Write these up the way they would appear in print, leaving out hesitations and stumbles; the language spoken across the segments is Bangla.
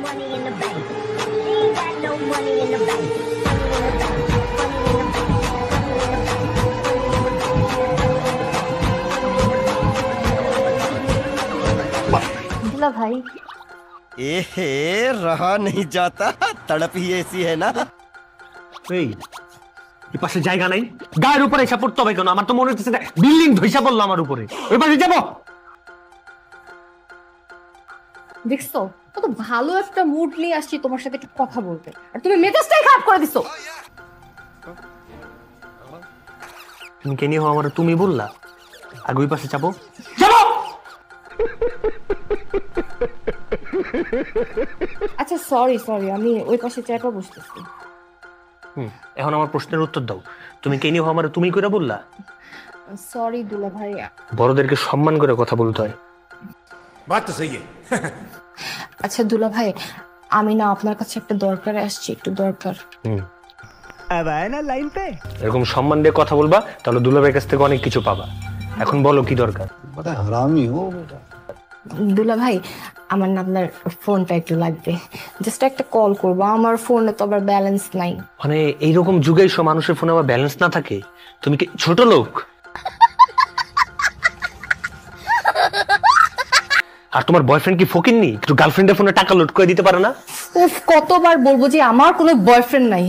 money in the bank. She ain't got no money in the bank. Money in the bank. दुला भाई एहे रहा नहीं जाता, तड़प ही ऐसी है ना। এই এই পাশে জায়গা নাই, গায়ের উপরে এসে পড়তে হবে কেন? আমার তো মনে হচ্ছে বিল্ডিং ধইসা পড়লো আমার উপরে। ওই পাশে যাবো? দেখছো কত ভালো একটা মুড নিয়ে আসছি তোমার সাথে একটু কথা বলতে, আর তুমি মেজাজটাই খারাপ করে দিছো। তুমি কে নিয়ে আমার তুমি বললা? আগে ওই পাশে যাবো? যাবো। আচ্ছা সরি সরি, আমি ওই পাশে চেয়ারটা বসতেছি। এখন আমার প্রশ্নের উত্তর দাও, তুমি কে নিয়ে আমার তুমি কইরা বললা? সরি দুলা ভাই। বড়দেরকে সম্মান করে কথা বলতে হয়। বাত তো সহি আচ্ছা দুলা ভাই, আমি না আপনার কাছে একটা দরকারে আসছি, একটু দরকার। এরকম সম্মান দিয়ে কথা বলবা, তাহলে দুলাভাইয়ের কাছ থেকে অনেক কিছু পাবা। এখন বলো কি দরকার? দুলা ভাই, আমার না আপনার ফোনটা একটু লাগবে, জাস্ট একটা কল করবো, আমার ফোনে তো আবার ব্যালেন্স নাই। মানে এইরকম যুগে সব মানুষের ফোনে আবার ব্যালেন্স না থাকে? তুমি কি ছোট লোক? আর তোমার বয়ফ্রেন্ড কি ফকিন্নি? একটু গার্লফ্রেন্ডের ফোনে টাকা লোড করে দিতে পারে না? উফ, কতবার বলবো যে আমার কোনো বয়ফ্রেন্ড নাই।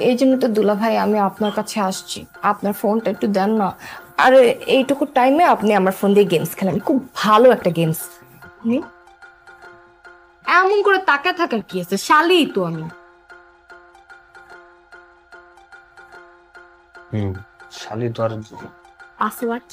এই জন্য তো দুলা ভাই আমি আপনার কাছে আসছি, আপনার ফোনটা একটু দেন না। আর এইটুকু টাইমে আপনি আমার ফোন দিয়ে গেমস খেলেন, খুব ভালো একটা গেমস। এমন করে তাকায় থাকার কি আছে, শালি তো আমি। শালি তো আর পাসওয়ার্ড